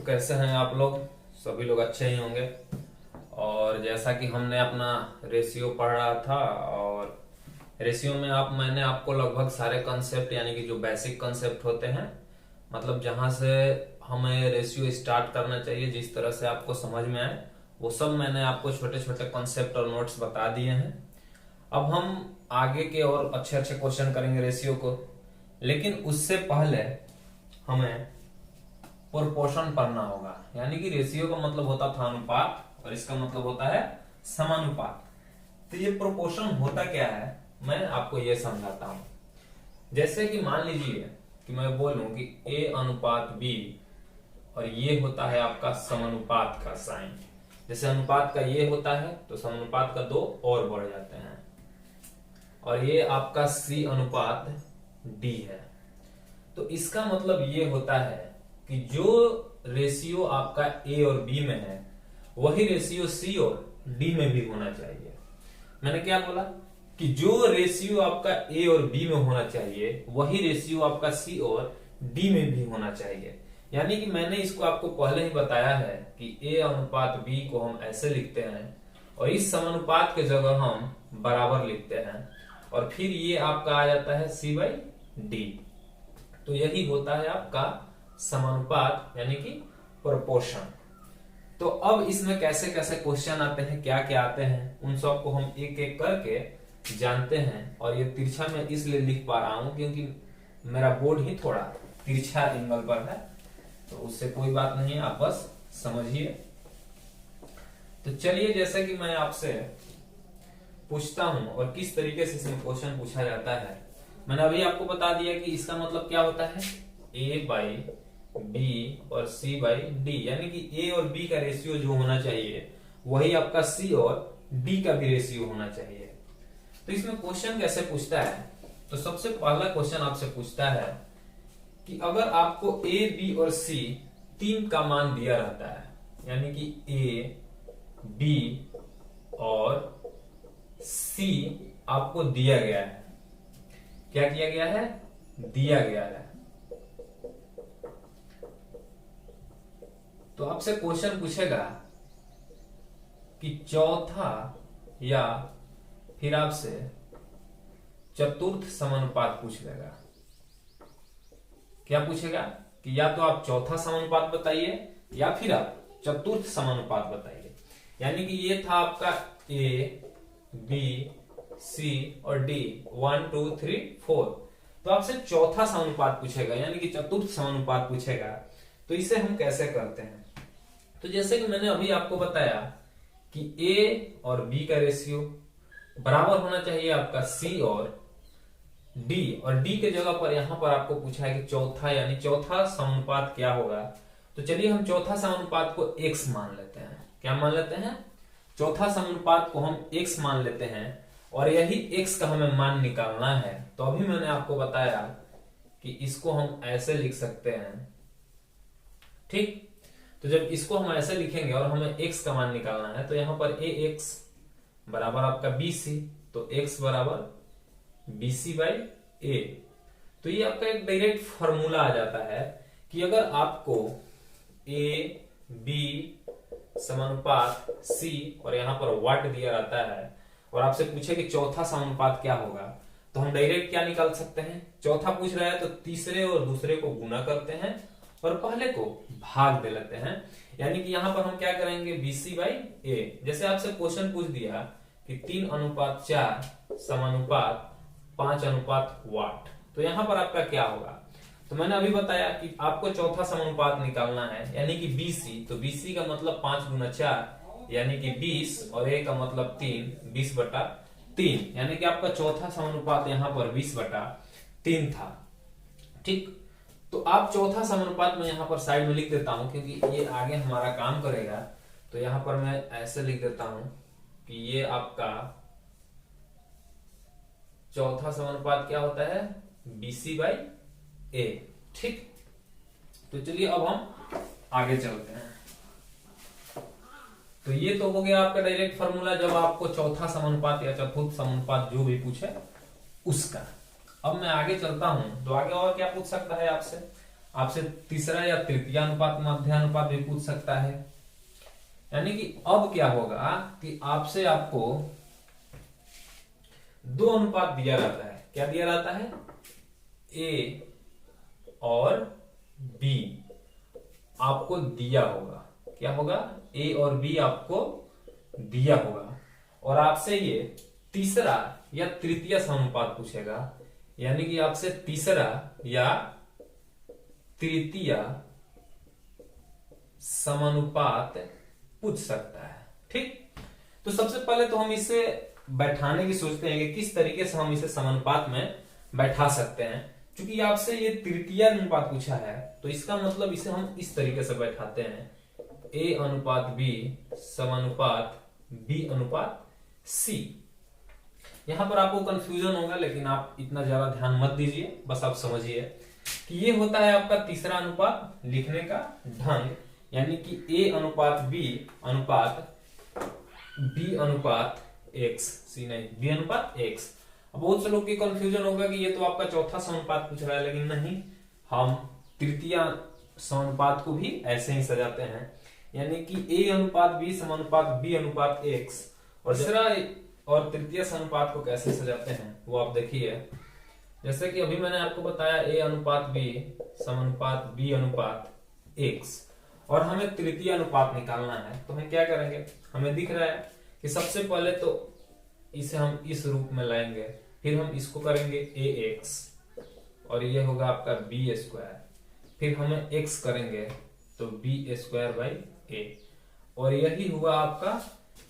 कैसे हैं आप लोग? सभी लोग अच्छे ही होंगे। और जैसा कि हमने अपना रेशियो पढ़ रहा था, और रेशियो में मैंने आपको लगभग सारे कंसेप्ट यानी कि जो बेसिक कंसेप्ट होते हैं, मतलब जहां से हमें रेशियो स्टार्ट करना चाहिए, जिस तरह से आपको समझ में आए, वो सब मैंने आपको छोटे छोटे कंसेप्ट और नोट्स बता दिए हैं। अब हम आगे के और अच्छे अच्छे क्वेश्चन करेंगे रेशियो को, लेकिन उससे पहले हमें प्रोपोर्शन पढ़ना होगा। यानी कि रेशियो का मतलब होता था अनुपात और इसका मतलब होता है समानुपात। तो ये प्रोपोर्शन होता क्या है, मैं आपको ये समझाता हूं। जैसे कि मान लीजिए कि मैं बोलूं कि A अनुपात B, और ये होता है आपका समानुपात का साइन। जैसे अनुपात का ये होता है तो समानुपात का 2 और बढ़ जाते हैं, और ये आपका C अनुपात D है। तो इसका मतलब ये होता है कि जो रेशियो आपका A और B में है, वही रेशियो C और D में भी होना चाहिए। मैंने क्या बोला कि जो रेशियो आपका A और B में होना चाहिए, वही रेशियो आपका C और D में भी होना चाहिए। यानी कि मैंने इसको आपको पहले ही बताया है कि A अनुपात B को हम ऐसे लिखते हैं, और इस समानुपात के जगह हम बराबर लिखते हैं, और फिर ये आपका आ जाता है C/D। तो यही होता है आपका समानुपात यानी कि प्रोपोर्शन। तो अब इसमें कैसे कैसे क्वेश्चन आते हैं, क्या क्या आते हैं, उन सब को हम एक एक करके जानते हैं। और ये तिरछा मैं इसलिए लिख पा रहा हूं क्योंकि मेरा बोर्ड ही थोड़ा तिरछा एंगल पर है, तो उससे कोई बात नहीं है, आप बस समझिए। तो चलिए, जैसे कि मैं आपसे पूछता हूं और किस तरीके से इसमें क्वेश्चन पूछा जाता है, मैंने अभी आपको बता दिया कि इसका मतलब क्या होता है, A/B और C/D। यानी कि A और B का रेशियो जो होना चाहिए, वही आपका C और D का भी रेशियो होना चाहिए। तो इसमें क्वेश्चन कैसे पूछता है, तो सबसे पहला क्वेश्चन आपसे पूछता है कि अगर आपको A, B और C तीन का मान दिया रहता है, यानी कि A, B और C आपको दिया गया है। क्या किया गया है? दिया गया है। तो आपसे क्वेश्चन पूछेगा कि चौथा या फिर आपसे चतुर्थ समानुपात पूछ लेगा। क्या पूछेगा कि या तो आप चौथा समानुपात बताइए या फिर आप चतुर्थ समानुपात बताइए। यानी कि ये था आपका A, B, C और D, 1 2 3 4। तो आपसे चौथा समानुपात पूछेगा, यानी कि चतुर्थ समानुपात पूछेगा। तो इसे हम कैसे करते हैं, तो जैसे कि मैंने अभी आपको बताया कि A और B का रेशियो बराबर होना चाहिए आपका C और D, और D के जगह पर यहां पर आपको पूछा है कि चौथा, यानी चौथा समानुपात क्या होगा। तो चलिए हम चौथा समानुपात को X मान लेते हैं। क्या मान लेते हैं? चौथा समानुपात को हम X मान लेते हैं, और यही X का हमें मान निकालना है। तो अभी मैंने आपको बताया कि इसको हम ऐसे लिख सकते हैं, ठीक। तो जब इसको हम ऐसे लिखेंगे और हमें x का मान निकालना है, तो यहां पर ax बराबर आपका bc, तो x बराबर bc/a। तो ये आपका एक डायरेक्ट फॉर्मूला आ जाता है कि अगर आपको a, b समानुपात c और यहां पर वाट दिया रहता है, और आपसे पूछे कि चौथा समानुपात क्या होगा, तो हम डायरेक्ट क्या निकाल सकते हैं। चौथा पूछ रहा है तो तीसरे और दूसरे को गुना करते हैं और पहले को भाग दे लेते हैं। यानी कि यहां पर हम क्या करेंगे, bc/a। जैसे आपसे क्वेश्चन पूछ दिया कि 3:4 समानुपात 5:वाट, तो यहां पर आपका क्या होगा। तो मैंने अभी बताया कि आपको चौथा समानुपात निकालना है, यानी कि bc। तो bc का मतलब 5 गुना 4 यानी कि 20, और a का मतलब 3, 20/3। यानी कि आपका चौथा समानुपात यहां पर 20/3 था, ठीक। तो आप चौथा समानुपात में यहां पर साइड में लिख देता हूं क्योंकि ये आगे हमारा काम करेगा। तो यहां पर मैं ऐसे लिख देता हूं कि ये आपका चौथा समानुपात क्या होता है, bc/a, ठीक। तो चलिए अब हम आगे चलते हैं। तो ये तो हो गया आपका डायरेक्ट फॉर्मूला, जब आपको चौथा समानुपात या चतुर्थ समानुपात जो भी पूछे उसका। अब मैं आगे चलता हूं, तो आगे और क्या पूछ सकता है आपसे। आपसे तीसरा या तृतीय अनुपात मध्य अनुपात भी पूछ सकता है। यानी कि अब क्या होगा कि आपको दो अनुपात दिया रहता है। क्या दिया रहता है? ए और बी आपको दिया होगा। क्या होगा? ए और बी आपको दिया होगा और आपसे ये तीसरा या तृतीय समानुपात पूछेगा। यानी कि आपसे तीसरा या तृतीय समानुपात पूछ सकता है। ठीक, तो सबसे पहले तो हम इसे बैठाने की सोचते हैं कि किस तरीके से हम इसे समानुपात में बैठा सकते हैं। क्योंकि आपसे ये तृतीय अनुपात पूछा है तो इसका मतलब इसे हम इस तरीके से बैठाते हैं, ए अनुपात बी समानुपात बी अनुपात सी। यहां पर आपको कंफ्यूजन होगा लेकिन आप इतना ज्यादा ध्यान मत दीजिए, बस आप समझिए कि ये होता है आपका तीसरा अनुपात लिखने का ढंग। यानी कि ए अनुपात बी अनुपात एक्स, सी नहीं, बी अनुपात एक्स। अब बहुत से लोग की कंफ्यूजन होगा कि ये तो आपका चौथा समानुपात पूछ रहा है, लेकिन नहीं, हम तृतीय समानुपात को भी ऐसे ही सजाते हैं। यानी कि ए अनुपात बी समानुपात बी अनुपात एक्स। और तीसरा और तृतीय समानुपात को कैसे सजाते हैं वो आप देखिए। जैसे कि अभी मैंने आपको बताया ए अनुपात बी समानुपात बी अनुपात एक्स और हमें तृतीय अनुपात निकालना है। तो हम क्या करेंगे? हमें दिख रहा है कि सबसे पहले तो इसे हम इस रूप में लाएंगे, फिर हम इसको करेंगे ए एक्स और ये होगा आपका बी स्क्वायर, फिर हमें एक्स करेंगे तो बी स्क्वायर बाई ए, और यही हुआ आपका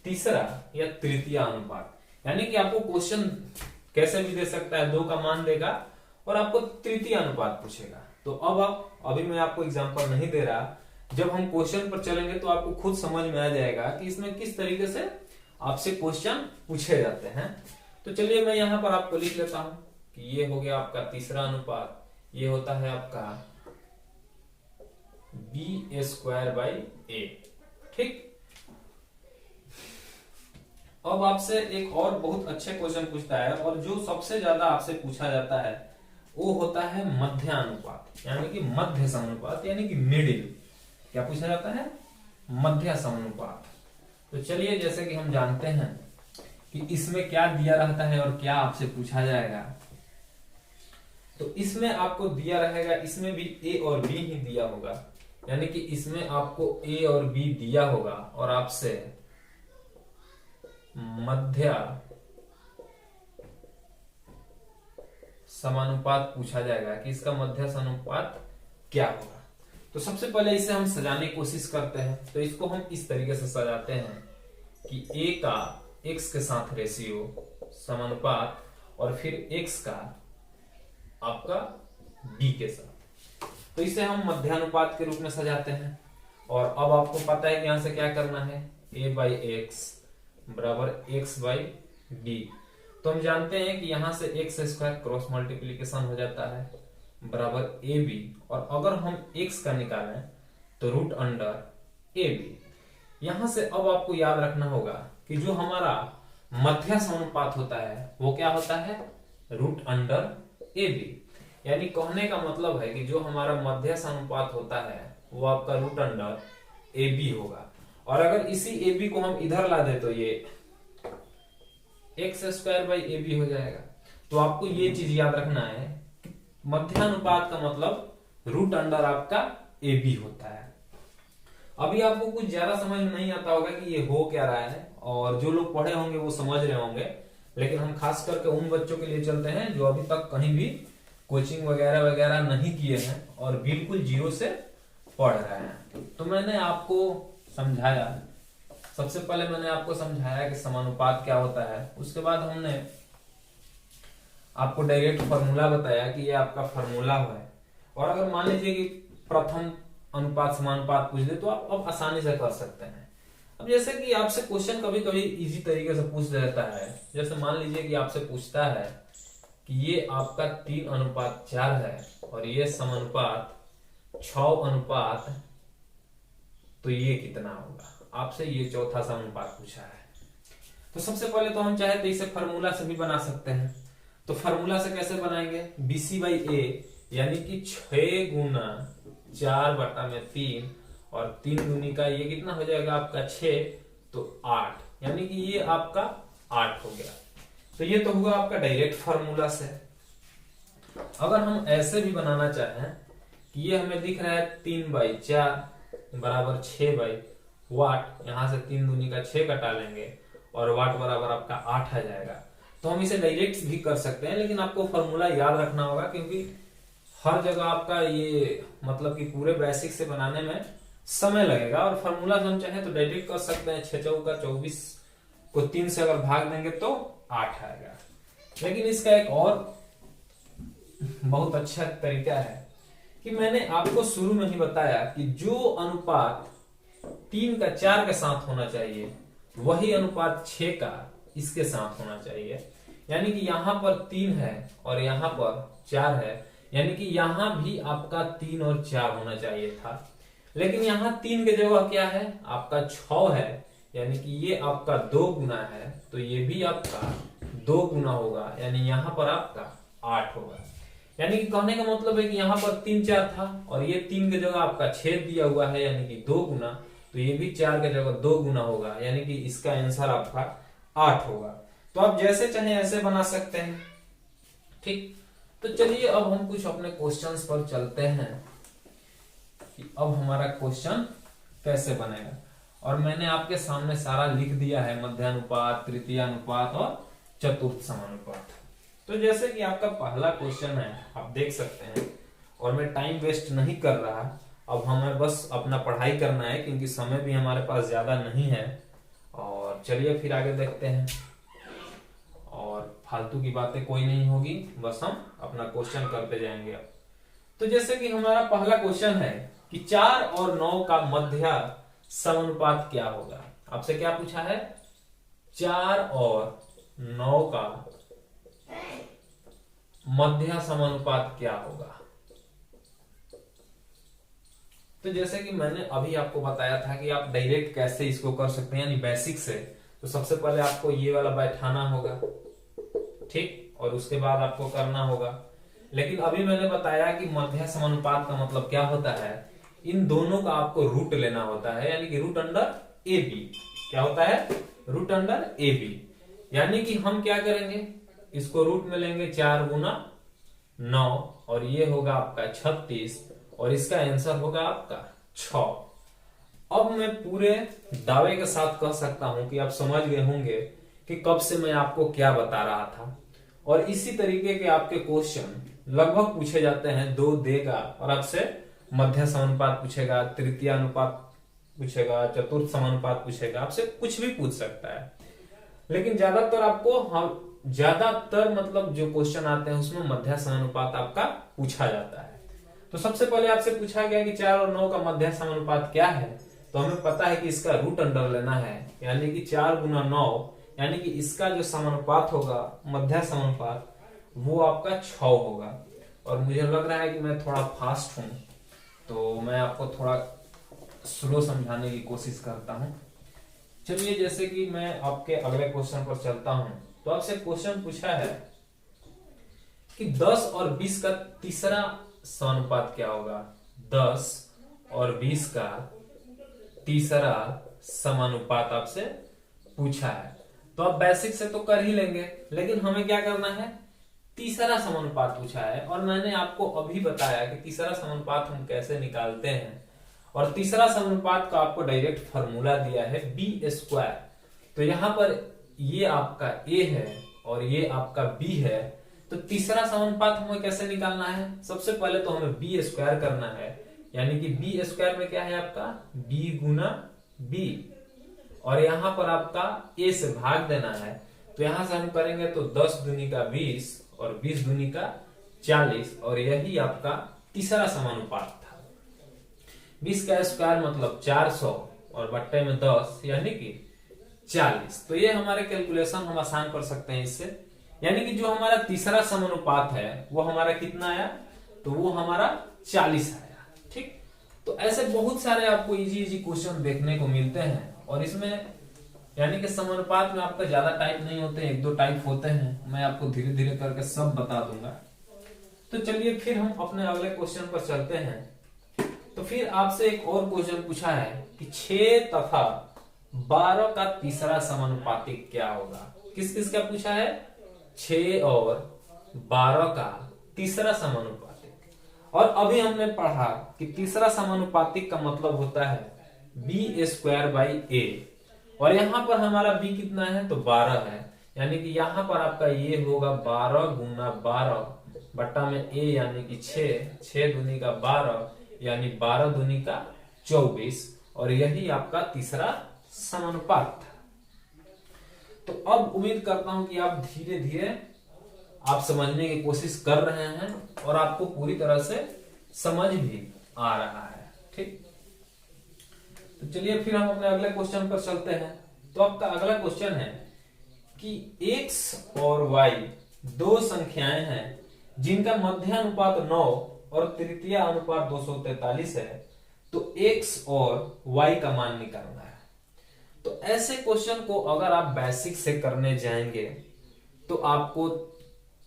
तीसरा या तृतीय अनुपात। यानी कि आपको क्वेश्चन कैसे भी दे सकता है, 2 का मान देगा और आपको तृतीय अनुपात पूछेगा। तो अभी मैं आपको एग्जांपल नहीं दे रहा, जब हम क्वेश्चन पर चलेंगे तो आपको खुद समझ में आ जाएगा कि इसमें किस तरीके से आपसे क्वेश्चन पूछे जाते हैं। तो चलिए मैं यहां पर आपको लिख लेता हूं कि ये हो गया आपका तीसरा अनुपात, ये होता है आपका बी स्क्वायर बाई ए। ठीक, अब आपसे एक और बहुत अच्छे क्वेश्चन पूछता है और जो सबसे ज्यादा आपसे पूछा जाता है वो होता है मध्य अनुपात, यानी कि मध्य समानुपात, यानी कि मिडिल। क्या पूछा जाता है? मध्य समानुपात। तो चलिए, जैसे कि हम जानते हैं कि इसमें क्या दिया रहता है और क्या आपसे पूछा जाएगा, तो इसमें आपको दिया रहेगा, इसमें भी ए और बी ही दिया होगा। यानी कि इसमें आपको ए और बी दिया होगा और आपसे मध्य समानुपात पूछा जाएगा कि इसका मध्य समानुपात क्या होगा। तो सबसे पहले इसे हम सजाने की कोशिश करते हैं। तो इसको हम इस तरीके से सजाते हैं कि a का x के साथ रेशियो समानुपात और फिर x का आपका b के साथ, तो इसे हम मध्यानुपात के रूप में सजाते हैं। और अब आपको पता है कि यहां से क्या करना है, a बाई एक्स बराबर x बाई b। तो हम जानते हैं कि यहां से एक्स स्क्वायर क्रॉस मल्टीप्लीकेशन हो जाता है बराबर ए बी, और अगर हम x का निकालें तो रूट अंडर ए बी। यहां से अब आपको याद रखना होगा कि जो हमारा मध्य समानुपात होता है वो क्या होता है, रूट अंडर ए बी। यानी कहने का मतलब है कि जो हमारा मध्य समानुपात होता है वो आपका रूट अंडर ए बी होगा। और अगर इसी ए बी को हम इधर ला दे तो ये X square by A B हो जाएगा। तो आपको ये चीज याद रखना है, मध्यानुपात का मतलब रूट अंडर आपका ए बी होता है। अभी आपको कुछ ज्यादा समझ में नहीं आता होगा कि ये हो क्या रहा है, और जो लोग पढ़े होंगे वो समझ रहे होंगे, लेकिन हम खास करके उन बच्चों के लिए चलते हैं जो अभी तक कहीं भी कोचिंग वगैरह वगैरह नहीं किए हैं और बिल्कुल जीरो से पढ़ रहे हैं। तो मैंने आपको समझाया, सबसे पहले मैंने आपको समझाया कि समानुपात क्या होता है, उसके बाद हमने आपको डायरेक्ट फॉर्मूला बताया कि ये आपका फॉर्मूला है। और अगर मान लीजिए कि प्रथम अनुपात समानुपात पूछ दे तो आप अब आसानी से कर सकते हैं। अब जैसे कि आपसे क्वेश्चन कभी कभी इजी तरीके से पूछ देता है, जैसे मान लीजिए कि आपसे पूछता है कि ये आपका 3:4 है और ये समानुपात 6:, तो ये कितना होगा, आपसे ये चौथा समानुपात पूछा है। तो सबसे पहले तो हम चाहे तो इसे फार्मूला से भी बना सकते हैं। तो फार्मूला से कैसे बनाएंगे, BC बाई ए यानी कि 6 गुना 4/3 और 3 दूनी का ये कितना हो जाएगा आपका 6, तो 8, यानी कि ये आपका 8 हो गया। तो ये तो हुआ आपका डायरेक्ट फार्मूला से। अगर हम ऐसे भी बनाना चाहें कि ये हमें दिख रहा है 3/4 बराबर 6/वाट, यहां से 3 दूनी का 6 कटा लेंगे और वाट बराबर आपका 8 आ जाएगा। तो हम इसे डायरेक्ट भी कर सकते हैं, लेकिन आपको फॉर्मूला याद रखना होगा, क्योंकि हर जगह आपका ये मतलब कि पूरे बेसिक से बनाने में समय लगेगा। और फॉर्मूला हम चाहे तो डायरेक्ट कर सकते हैं, 6 चौका 24 को 3 से अगर भाग देंगे तो 8 आएगा। लेकिन इसका एक और बहुत अच्छा तरीका है कि मैंने आपको शुरू में ही बताया कि जो अनुपात 3 का 4 के साथ होना चाहिए वही अनुपात 6 का इसके साथ होना चाहिए। यानी कि यहां पर 3 है और यहां पर 4 है, यानी कि यहां भी आपका 3 और 4 होना चाहिए था। लेकिन यहां 3 के जगह क्या है आपका 6 है, यानी कि ये आपका 2 गुना है, तो ये भी आपका 2 गुना होगा, यानी यहां पर आपका 8 होगा। यानी कि कहने का मतलब है कि यहाँ पर 3 4 था और ये 3 के जगह आपका 6 दिया हुआ है, यानी कि 2 गुना, तो ये भी 4 के जगह 2 गुना होगा, यानी कि इसका आंसर आपका 8 होगा। तो आप जैसे चाहे ऐसे बना सकते हैं। ठीक, तो चलिए अब हम कुछ अपने क्वेश्चंस पर चलते हैं कि अब हमारा क्वेश्चन कैसे बनेगा। और मैंने आपके सामने सारा लिख दिया है, मध्यानुपात, तृतीयानुपात और चतुर्थ समानुपात। तो जैसे कि आपका पहला क्वेश्चन है, आप देख सकते हैं, और मैं टाइम वेस्ट नहीं कर रहा, अब हमें बस अपना पढ़ाई करना है, क्योंकि समय भी हमारे पास ज्यादा नहीं है। और चलिए फिर आगे देखते हैं, और फालतू की बातें कोई नहीं होगी, बस हम अपना क्वेश्चन करते जाएंगे। अब तो जैसे कि हमारा पहला क्वेश्चन है कि 4 और 9 का मध्य समानुपात क्या होगा। आपसे क्या पूछा है, 4 और 9 का मध्य समानुपात क्या होगा। तो जैसे कि मैंने अभी आपको बताया था कि आप डायरेक्ट कैसे इसको कर सकते हैं, यानी बेसिक से। तो सबसे पहले आपको ये वाला बैठाना होगा, ठीक, और उसके बाद आपको करना होगा। लेकिन अभी मैंने बताया कि मध्य समानुपात का मतलब क्या होता है, इन दोनों का आपको रूट लेना होता है, यानी कि रूट अंडर ए बी। क्या होता है, रूट अंडर ए बी। यानी कि हम क्या करेंगे, इसको रूट में लेंगे 4 गुना 9 और ये होगा आपका 36 और इसका आंसर होगा आपका 6। अब मैं पूरे दावे के साथ कह सकता हूं कि आप समझ गए होंगे कि कब से मैं आपको क्या बता रहा था। और इसी तरीके के आपके क्वेश्चन लगभग पूछे जाते हैं, 2 देगा और आपसे मध्य समानुपात पूछेगा, तृतीय अनुपात पूछेगा, चतुर्थ समानुपात पूछेगा, आपसे कुछ भी पूछ सकता है। लेकिन ज्यादातर मतलब जो क्वेश्चन आते हैं उसमें मध्य समानुपात आपका पूछा जाता है। तो सबसे पहले आपसे पूछा गया कि 4 और 9 का मध्य समानुपात क्या है, तो हमें पता है कि इसका रूट अंडर लेना है, यानी कि 4 गुना 9, यानी कि इसका जो समानुपात होगा मध्य समानुपात वो आपका 6 होगा। और मुझे लग रहा है कि मैं थोड़ा फास्ट हूं, तो मैं आपको थोड़ा स्लो समझाने की कोशिश करता हूं। चलिए जैसे कि मैं आपके अगले क्वेश्चन पर चलता हूं। तो आपसे क्वेश्चन पूछा है कि 10 और 20 का तीसरा समानुपात क्या होगा। 10 और 20 का तीसरा समानुपात आपसे पूछा है, तो आप बेसिक से तो कर ही लेंगे, लेकिन हमें क्या करना है, तीसरा समानुपात पूछा है। और मैंने आपको अभी बताया कि तीसरा समानुपात हम कैसे निकालते हैं। और तीसरा समानुपात का आपको डायरेक्ट फॉर्मूला दिया है b²। तो यहां पर ये आपका a है और ये आपका b है। तो तीसरा समानुपात हमें कैसे निकालना है, सबसे पहले तो हमें b² करना है, यानी कि b² में क्या है आपका b गुना b, और यहां पर आपका a से भाग देना है। तो यहां से हम करेंगे तो 10 दूनी का 20 और 20 दूनी का 40, और यही आपका तीसरा समानुपात था। 20 का स्क्वायर मतलब 400 और बट्टे में 10 यानी कि 40। तो ये हमारे कैलकुलेशन हम आसान कर सकते हैं इससे, यानी कि जो हमारा तीसरा समानुपात है वो हमारा कितना आया, तो वो हमारा 40 आया। ठीक, तो ऐसे बहुत सारे आपको इजी क्वेश्चन देखने को मिलते हैं। और इसमें यानी कि समानुपात में आपका ज्यादा टाइप नहीं होते, 1-2 टाइप होते हैं, मैं आपको धीरे धीरे करके सब बता दूंगा। तो चलिए फिर हम अपने अगले क्वेश्चन पर चलते हैं। तो फिर आपसे एक और क्वेश्चन पूछा है कि 6 तथा 12 का तीसरा समानुपातिक क्या होगा। किस किस का पूछा है? 6 और 12 का तीसरा समानुपातिक। और अभी हमने पढ़ा कि तीसरा समानुपातिक का मतलब होता है बी स्क्वायर बाई ए, और यहां पर हमारा b कितना है? तो 12 है, यानी कि यहां पर आपका ये होगा 12 गुना 12 बट्टा में a यानी कि 6 दूनी का 12 यानी 12 दूनी का 24, और यही आपका तीसरा समानुपात था। तो अब उम्मीद करता हूं कि आप धीरे धीरे आप समझने की कोशिश कर रहे हैं और आपको पूरी तरह से समझ भी आ रहा है। ठीक, तो चलिए फिर हम अपने अगले क्वेश्चन पर चलते हैं। तो आपका अगला क्वेश्चन है कि x और y दो संख्याएं हैं जिनका मध्यानुपात 9 और तृतीय अनुपात 243 है, तो x और y का मान निकालना है। तो ऐसे क्वेश्चन को अगर आप बेसिक से करने जाएंगे तो आपको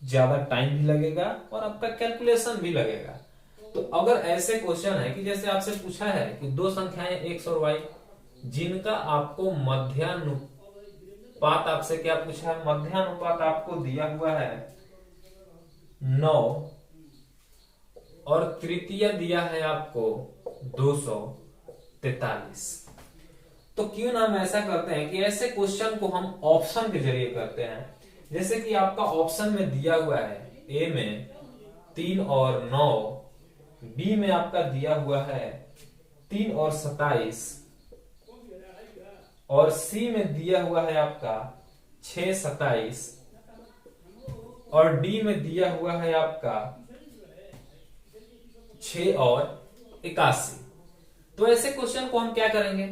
ज्यादा टाइम भी लगेगा और आपका कैलकुलेशन भी लगेगा। तो अगर ऐसे क्वेश्चन है कि जैसे आपसे पूछा है कि दो संख्याएं x और y जिनका आपको मध्यानुपात, आपसे क्या पूछा है? मध्यानुपात आपको दिया हुआ है 9 और तृतीय दिया है आपको 243। तो क्यों ना हम ऐसा करते हैं कि ऐसे क्वेश्चन को हम ऑप्शन के जरिए करते हैं। जैसे कि आपका ऑप्शन में दिया हुआ है ए में 3 और 9, बी में आपका दिया हुआ है 3 और 27, और सी में दिया हुआ है आपका 6 27, और डी में दिया हुआ है आपका 6 और 81। तो ऐसे क्वेश्चन को हम क्या करेंगे?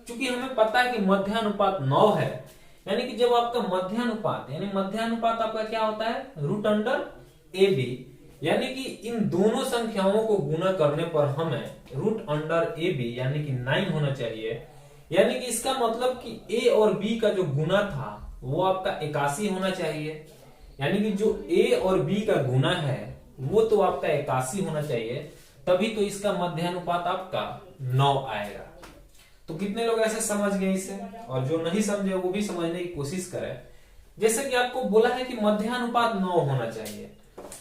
क्योंकि हमें पता है कि मध्यानुपात 9 है, यानी कि जब आपका मध्यानुपात, यानी मध्यानुपात आपका क्या होता है? रूट अंडर ए बी, यानी कि इन दोनों संख्याओं को गुना करने पर हमें रूट अंडर ए बी यानी कि 9 होना चाहिए। यानी कि इसका मतलब कि ए और बी का जो गुना था वो आपका 81 होना चाहिए, यानी कि जो ए और बी का गुना है वो तो आपका 81 होना चाहिए, तभी तो इसका मध्यानुपात आपका 9 आएगा। तो कितने लोग ऐसे समझ गए इसे? और जो नहीं समझे वो भी समझने की कोशिश करें। जैसे कि आपको बोला है कि मध्यानुपात 9 होना चाहिए।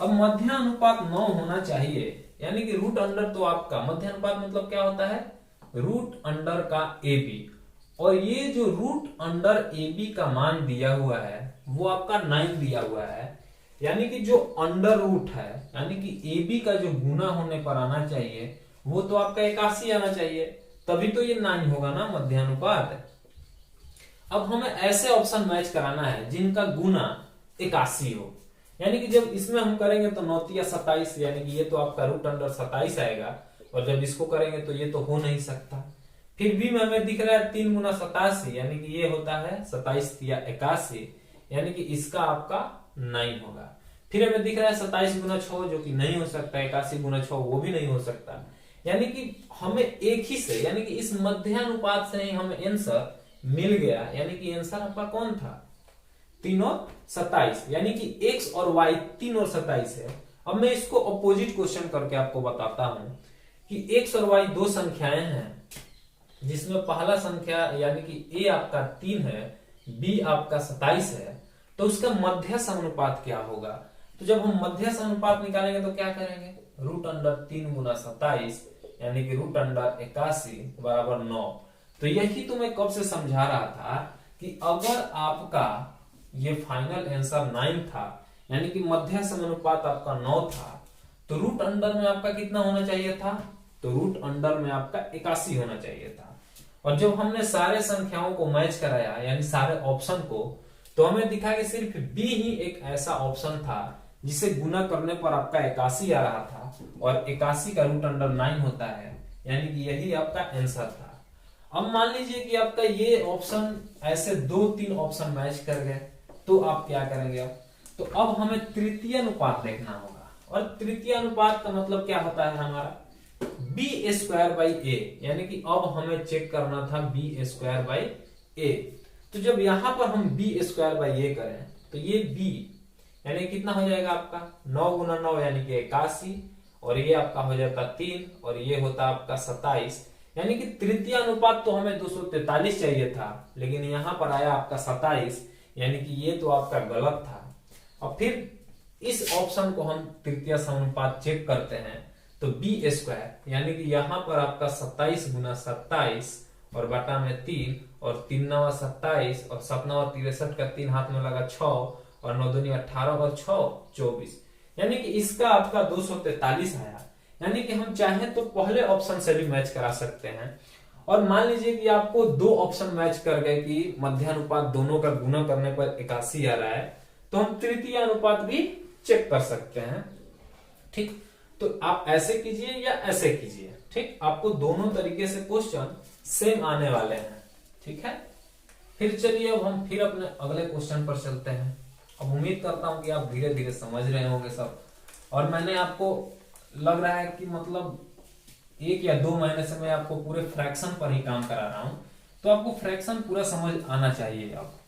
अब मध्यानुपात 9 होना चाहिए, यानी कि रूट अंडर, तो आपका मध्यानुपात मतलब क्या होता है? रूट अंडर का ए बी, और ये जो रूट अंडर ए बी का मान दिया हुआ है वो आपका 9 दिया हुआ है, यानी कि जो अंडर रूट है, यानी कि ए बी का जो गुना होने पर आना चाहिए वो तो आपका 81 आना चाहिए, तभी तो ये 9 होगा ना मध्यानुपात। अब हमें ऐसे ऑप्शन मैच कराना है जिनका गुना 81 हो, यानी कि जब इसमें हम करेंगे तो 9 या 27, यानी कि ये तो आपका रूट अंडर 27 आएगा, और जब इसको करेंगे तो ये तो हो नहीं सकता। फिर भी में हमें दिख रहा है 3 गुना 87, यानी कि ये होता है 27 या 81, यानी कि इसका आपका 9 होगा। फिर हमें दिख रहा है 27 गुना 6, जो कि नहीं हो सकता, 81 गुना 6 वो भी नहीं हो सकता। यानी कि हमें एक ही से, यानी कि इस मध्यानुपात से ही हमें आंसर मिल गया, यानी कि आंसर आपका कौन था? 3 और 27, यानी कि x और y 3 और 27 है। अब मैं इसको अपोजिट क्वेश्चन करके आपको बताता हूं कि x और y दो संख्याएं हैं जिसमें पहला संख्या यानी कि a आपका 3 है, b आपका 27 है, तो उसका मध्य समानुपात क्या होगा? तो जब हम मध्य समानुपात निकालेंगे तो क्या करेंगे? रूट अंडर 3 गुना 27 यानी कि रूट अंडर 81 बराबर 9। तो यही तो मैं कब से समझा रहा था कि अगर आपका ये फाइनल आंसर 9 था, यानी कि मध्य समानुपात आपका 9 था, तो रूट अंडर में आपका कितना होना चाहिए था? तो रूट अंडर में आपका 81 होना चाहिए था। और जब हमने सारे संख्याओं को मैच कराया, यानी सारे ऑप्शन को, तो हमें दिखा कि सिर्फ बी ही एक ऐसा ऑप्शन था जिसे गुना करने पर आपका 81 आ रहा था, और 81 का रूट अंडर 9 होता है, यानी कि यही आपका आंसर था। अब मान लीजिए कि आपका ये ऑप्शन ऐसे 2-3 ऑप्शन मैच कर गए, तो आप क्या करेंगे? अब तो अब हमें तृतीय अनुपात देखना होगा, और तृतीय अनुपात का मतलब क्या होता है हमारा? बी स्क्वायर बाई ए, यानी कि अब हमें चेक करना था बी स्क्वायर बाई ए। तो जब यहां पर हम बी स्क्वायर बाई ए करें तो ये बी यानी कितना हो जाएगा आपका? 9 गुना 9 यानी कि 81, और ये आपका हो जाता 3 और ये होता आपका 27, यानी कि तृतीय अनुपात तो हमें 243 चाहिए था, लेकिन यहां पर आया आपका 27, यानी कि ये तो आपका गलत था। और फिर इस ऑप्शन को हम तृतीय समानुपात चेक करते हैं तो बी स्क्वायर, यानी कि यहां पर आपका 27 गुना 27 और बटा में 3 और 3 9 27 और 7 9 63 का 3 हाथ में लगा 6 और 9 दूनी 18 और 6 24, यानी कि इसका आपका 243 आया। यानी कि हम चाहें तो पहले ऑप्शन से भी मैच करा सकते हैं। और मान लीजिए कि आपको दो ऑप्शन मैच कर गए कि मध्यानुपात दोनों का गुना करने पर 81 आ रहा है, तो हम तृतीय अनुपात भी चेक कर सकते हैं। ठीक, तो आप ऐसे कीजिए या ऐसे कीजिए, ठीक, आपको दोनों तरीके से क्वेश्चन सेम आने वाले हैं। ठीक है, फिर चलिए अब हम फिर अपने अगले क्वेश्चन पर चलते हैं। अब उम्मीद करता हूं कि आप धीरे धीरे समझ रहे होंगे सब, और मैंने आपको लग रहा है कि मतलब 1 या 2 महीने से मैं आपको पूरे फ्रैक्शन पर ही काम करा रहा हूं, तो आपको फ्रैक्शन पूरा समझ आना चाहिए अब।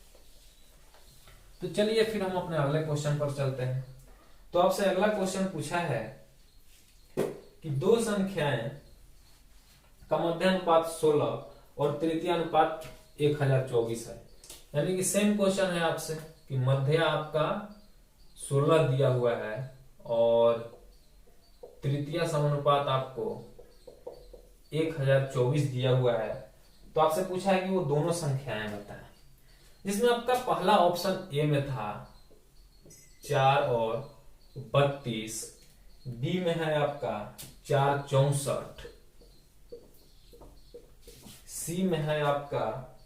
तो चलिए फिर हम अपने अगले क्वेश्चन पर चलते हैं। तो आपसे अगला क्वेश्चन पूछा है कि दो संख्याएं का मध्यानुपात 16 और तृतीय अनुपात 1024 है। यानी कि सेम क्वेश्चन है आपसे कि मध्य आपका 16 दिया हुआ है और तृतीय समानुपात आपको 1024 दिया हुआ है। तो आपसे पूछा है कि वो दोनों संख्याएं बताएं, जिसमें आपका पहला ऑप्शन ए में था 4 और 32, बी में है आपका 4 64, सी में है आपका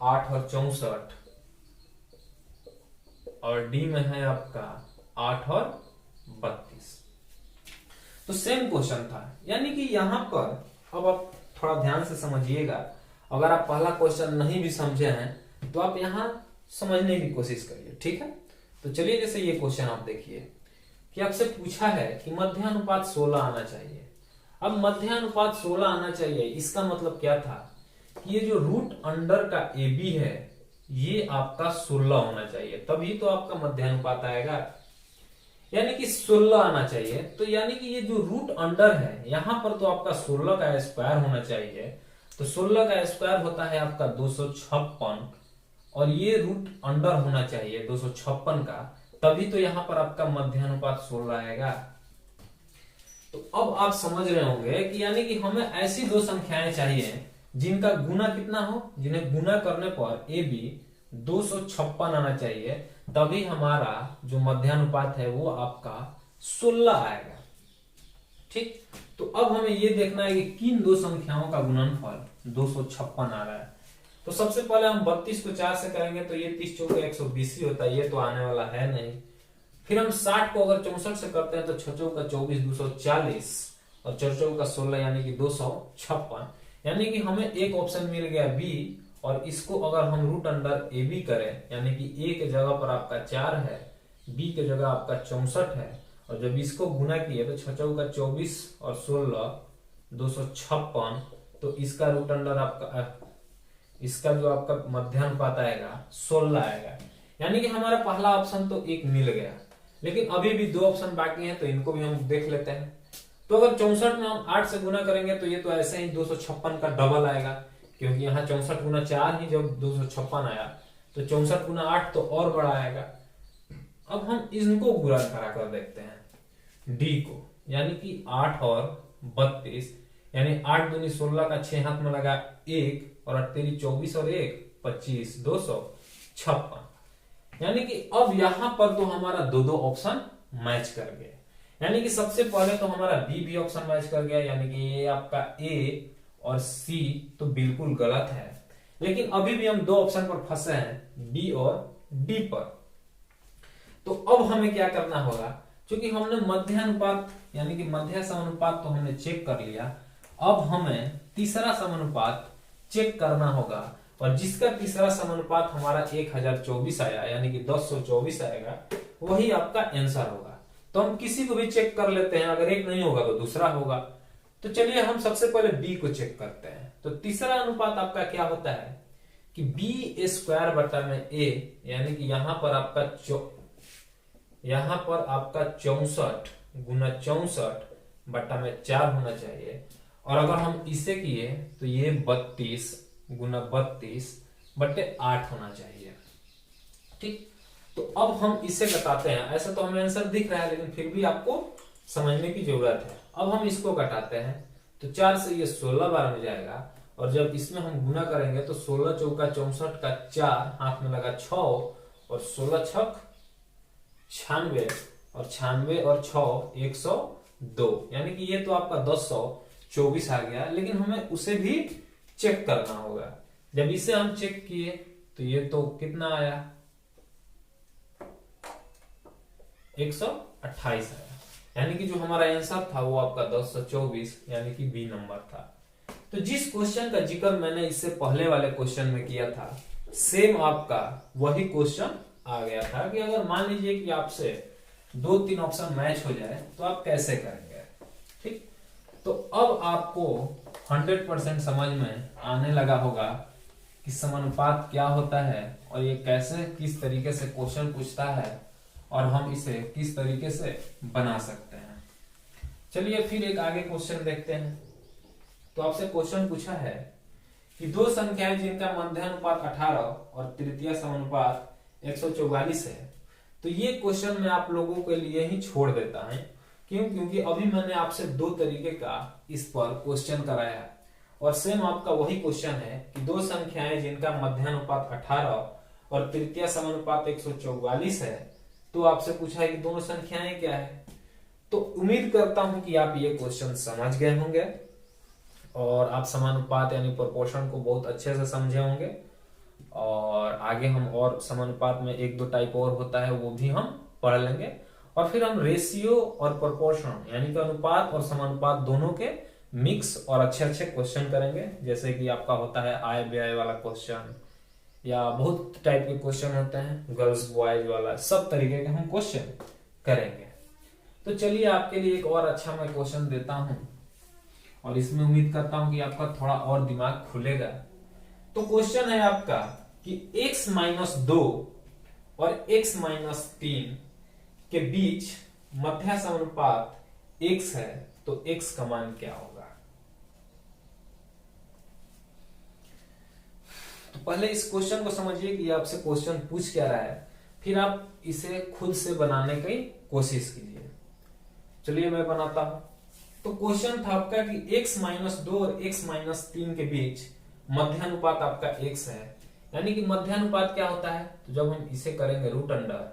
8 और 64 और डी में है आपका 8 और 32। तो सेम क्वेश्चन था, यानी कि यहां पर अब आप थोड़ा ध्यान से समझिएगा। अगर आप पहला क्वेश्चन नहीं भी समझे हैं तो आप यहां समझने की कोशिश करिए। ठीक है, तो चलिए जैसे ये क्वेश्चन आप देखिए कि आपसे पूछा है कि मध्यानुपात 16 आना चाहिए। अब मध्यानुपात 16 आना चाहिए, इसका मतलब क्या था कि ये जो रूट अंडर का ए बी है ये आपका 16 होना चाहिए, तभी तो आपका मध्यानुपात आएगा। यानी कि 16 आना चाहिए, तो यानी कि ये जो रूट अंडर है यहां पर तो आपका 16 का स्क्वायर होना चाहिए। तो 16 का स्क्वायर होता है आपका 256 और ये रूट अंडर होना चाहिए 256 का, तभी तो यहां पर आपका मध्यानुपात 16 आएगा। तो अब आप समझ रहे होंगे कि यानी कि हमें ऐसी दो संख्याएं चाहिए जिनका गुना कितना हो, जिन्हें गुना करने पर ए बी 256 आना चाहिए, तभी हमारा जो मध्यानुपात है वो आपका 16 आएगा। ठीक, तो अब हमें ये देखना है कि किन दो संख्याओं का गुणनफल 256 आ रहा है। तो सबसे पहले हम 32 को 4 से करेंगे तो ये 30 चौके 120 ही होता है, ये तो आने वाला है नहीं। फिर हम 60 को अगर 64 से करते हैं तो 6 चौका 24 240 और 4 चौका 16 यानी कि 256, यानी कि हमें एक ऑप्शन मिल गया बी। और इसको अगर हम रूट अंडर ए बी करें, यानी कि ए के जगह पर आपका 4 है, बी के जगह आपका 64 है, और जब इसको गुना किए तो 6 चौका 24 और 16 256, तो इसका रूट अंडर आपका इसका जो आपका मध्यानुपात आएगा 16 आएगा। यानी कि हमारा पहला ऑप्शन तो एक मिल गया, लेकिन अभी भी दो ऑप्शन बाकी हैं, तो इनको भी हम देख लेते हैं। तो अगर 64 में हम 8 से गुना करेंगे तो ये तो ऐसे ही 256 का डबल आएगा, क्योंकि यहाँ 64 गुना 4 ही जब 256 आया, तो 64 गुना 8 तो और बड़ा आएगा। अब हम इनको गुणा करा कर देखते हैं डी को, यानी कि 8 और 32, यानी 8 दूनी 16 का 6 हाथ में लगा 1 और 8 तेरी 24 और 1 25 256, यानी कि अब यहां पर तो हमारा दो दो ऑप्शन मैच कर गए। यानी कि सबसे पहले तो हमारा बी भी ऑप्शन मैच कर गया, यानी कि ये आपका ए और सी तो बिल्कुल गलत है, लेकिन अभी भी हम दो ऑप्शन पर फंसे हैं, बी और डी पर। तो अब हमें क्या करना होगा, क्योंकि हमने मध्यानुपात यानी कि मध्य समानुपात तो हमने चेक कर लिया, अब हमें तीसरा समानुपात चेक करना होगा, और जिसका तीसरा समानुपात हमारा 1024 आया, यानी कि 1024 आएगा, वही आपका आंसर होगा। तो हम किसी को भी चेक कर लेते हैं, अगर एक नहीं होगा तो दूसरा होगा। तो चलिए हम सबसे पहले बी को चेक करते हैं। तो तीसरा अनुपात आपका क्या होता है कि बी स्क्वायर बटा में ए, यानी कि यहां पर आपका 64 गुना 64/4 होना चाहिए। और अगर हम इसे किए तो ये 32 गुना 32/8 होना चाहिए। ठीक, तो अब हम इसे घटाते हैं। ऐसा तो हमें आंसर दिख रहा है, लेकिन फिर भी आपको समझने की जरूरत है। अब हम इसको घटाते हैं तो 4 से ये 16 बार में जाएगा, और जब इसमें हम गुना करेंगे तो 16 चौका 64 का 4 हाथ में लगा 6 और 16 छक 96 और 96 और 6 102, यानी कि ये तो आपका 224 आ गया। लेकिन हमें उसे भी चेक करना होगा। जब इसे हम चेक किए तो ये तो कितना आया 128 आया, यानी कि जो हमारा आंसर था वो आपका 224 यानी कि बी नंबर था। तो जिस क्वेश्चन का जिक्र मैंने इससे पहले वाले क्वेश्चन में किया था, सेम आपका वही क्वेश्चन आ गया था कि अगर मान लीजिए कि आपसे 2-3 ऑप्शन मैच हो जाए तो आप कैसे करेंगे। ठीक, तो अब आपको 100% समझ में आने लगा होगा कि समानुपात क्या होता है और ये कैसे किस तरीके से क्वेश्चन पूछता है और हम इसे किस तरीके से बना सकते हैं। चलिए फिर एक आगे क्वेश्चन देखते हैं। तो आपसे क्वेश्चन पूछा है कि दो संख्याएं जिनका मध्यानुपात 18 और तृतीय समानुपात 144 है। तो ये क्वेश्चन मैं आप लोगों के लिए ही छोड़ देता है। क्यों? क्योंकि अभी मैंने आपसे 2 तरीके का इस पर क्वेश्चन कराया है और सेम आपका वही क्वेश्चन है कि दो संख्याएं जिनका मध्यानुपात 18 और तृतीय समानुपात 144 है। तो आपसे पूछा है कि दोनों संख्याएं क्या है। तो उम्मीद करता हूं कि आप ये क्वेश्चन समझ गए होंगे और आप समानुपात यानी प्रोपोर्शन को बहुत अच्छे से समझे होंगे। और आगे हम और समानुपात में 1-2 टाइप और होता है वो भी हम पढ़ लेंगे। और फिर हम रेशियो और प्रोपोर्शन यानी कि अनुपात और समानुपात दोनों के मिक्स और अच्छे अच्छे क्वेश्चन करेंगे। जैसे कि आपका होता है आय व्यय वाला क्वेश्चन, या बहुत टाइप के क्वेश्चन होते हैं गर्ल्स बॉयज वाला, सब तरीके के हम क्वेश्चन करेंगे। तो चलिए आपके लिए एक और अच्छा मैं क्वेश्चन देता हूं और इसमें उम्मीद करता हूं कि आपका थोड़ा और दिमाग खुलेगा। तो क्वेश्चन है आपका कि x-2 और x-3 के बीच मध्य समानुपात x है, तो x का मान क्या होगा। तो पहले इस क्वेश्चन को समझिए कि आपसे क्वेश्चन पूछ क्या रहा है, फिर आप इसे खुद से बनाने की कोशिश कीजिए। चलिए मैं बनाता हूं। तो क्वेश्चन था आपका कि x-2 और x-3 के बीच मध्यानुपात आपका x है, यानी कि मध्यानुपात क्या होता है। तो जब हम इसे करेंगे root under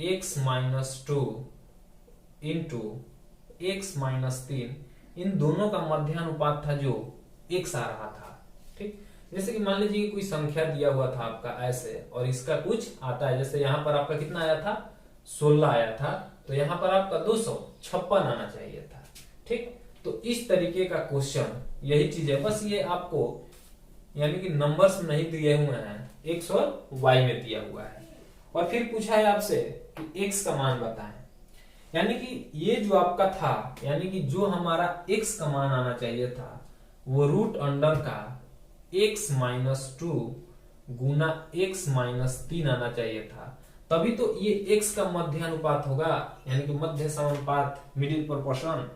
x-2 into x-3, इन दोनों का मध्यानुपात था जो x आ रहा था। ठीक, जैसे कि मान लीजिए कोई संख्या दिया हुआ था आपका ऐसे और इसका कुछ आता है, जैसे यहां पर आपका कितना आया था 16 आया था, तो यहां पर आपका 256 आना चाहिए था। ठीक, तो इस तरीके का क्वेश्चन यही चीज है, बस ये आपको यानी कि नंबर्स नहीं दिए हुए हैं, एक्स और वाई में दिया हुआ है। और फिर पूछा है आपसे कि एक्स का मान बताएं, यानी कि ये जो आपका था, यानी कि जो हमारा एक्स का मान आना चाहिए था वो रूट अंडर का x-2 गुना x-3 आना चाहिए था, तभी तो ये x का मध्यानुपात होगा, यानी कि मध्य समानुपात, मिडिल प्रोपोर्शन।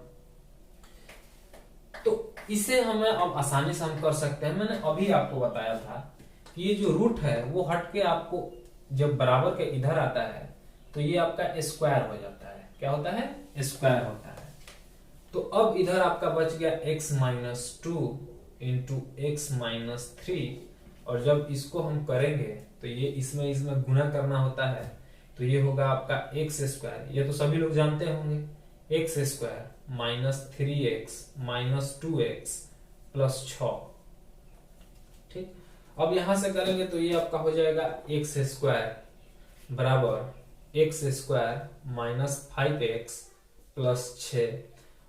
तो इसे हमें अब आसानी से हम कर सकते हैं। मैंने अभी आपको बताया था कि ये जो रूट है वो हट के आपको जब बराबर के इधर आता है तो ये आपका स्क्वायर हो जाता है। क्या होता है? स्क्वायर होता है। तो अब इधर आपका बच गया x-2 इंटू x-3, और जब इसको हम करेंगे तो ये इसमें गुना करना होता है, तो ये होगा आपका x², ये तो सभी लोग जानते होंगे, x² minus 3x minus 2x plus 6। ठीक, अब यहां से करेंगे तो ये आपका हो जाएगा x² बराबर x² माइनस 5x प्लस 6,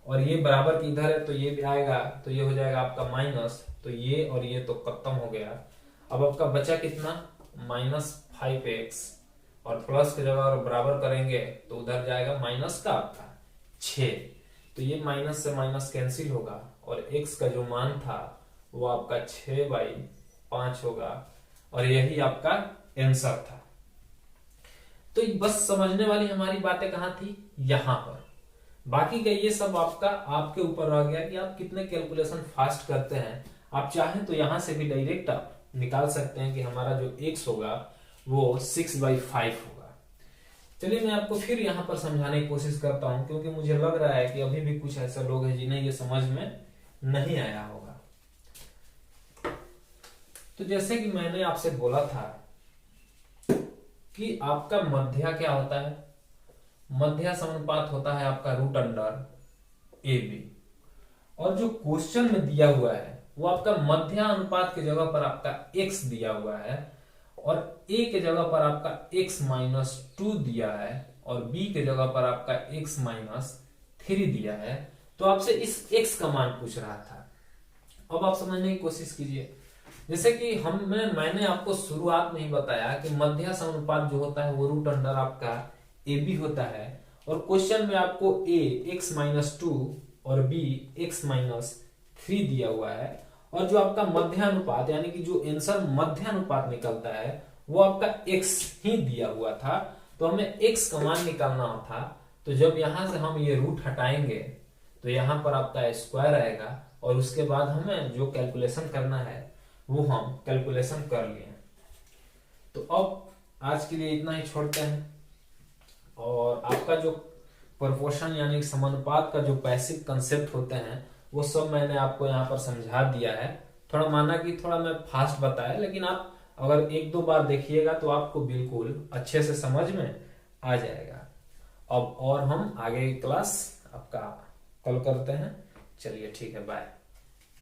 और ये बराबर की इधर है तो ये भी आएगा, तो ये हो जाएगा आपका माइनस, तो ये और ये तो खत्म हो गया। अब आपका बचा कितना माइनस 5x, और प्लस की जगह और बराबर करेंगे तो उधर जाएगा माइनस का आपका 6, तो ये माइनस से माइनस कैंसिल होगा और x का जो मान था वो आपका 6/5 होगा, और यही आपका आंसर था। तो बस समझने वाली हमारी बातें कहां थी, यहां पर। बाकी का ये सब आपका आपके ऊपर रह गया कि आप कितने कैलकुलेशन फास्ट करते हैं। आप चाहें तो यहां से भी डायरेक्ट आप निकाल सकते हैं कि हमारा जो x होगा वो 6/5 होगा। चलिए मैं आपको फिर यहाँ पर समझाने की कोशिश करता हूँ, क्योंकि मुझे लग रहा है कि अभी भी कुछ ऐसे लोग हैं जिन्हें ये समझ में नहीं आया होगा। तो जैसे कि मैंने आपसे बोला था कि आपका मध्या क्या होता है, मध्या समानुपात होता है आपका रूट अंडर ए बी, और जो क्वेश्चन में दिया हुआ है वो आपका मध्या अनुपात की जगह पर आपका x दिया हुआ है, और a के जगह पर आपका x-2 दिया है, और b के जगह पर आपका x-3 दिया है। तो आपसे इस x का मान पूछ रहा था। अब आप समझने की कोशिश कीजिए। जैसे कि मैंने आपको शुरुआत में ही बताया कि मध्या समानुपात जो होता है वो रूट अंडर आपका ए बी होता है, और क्वेश्चन में आपको a x-2 और b x-3 दिया हुआ है, और जो आपका मध्यानुपात यानी कि जो आंसर मध्यानुपात निकलता है वो आपका x ही दिया हुआ था। तो हमें x का मान निकालना था। तो जब यहां से हम ये रूट हटाएंगे तो यहां पर आपका स्क्वायर आएगा, और उसके बाद हमें जो कैलकुलेशन करना है वो हम कैलकुलेशन कर लिए। तो अब आज के लिए इतना ही छोड़ते हैं, और आपका जो प्रोपोर्शन यानी समानुपात का जो बेसिक कंसेप्ट होते हैं वो सब मैंने आपको यहाँ पर समझा दिया है। थोड़ा माना कि थोड़ा मैं फास्ट बताया, लेकिन आप अगर 1-2 बार देखिएगा तो आपको बिल्कुल अच्छे से समझ में आ जाएगा। अब और हम आगे की क्लास आपका कल करते हैं। चलिए ठीक है, बाय।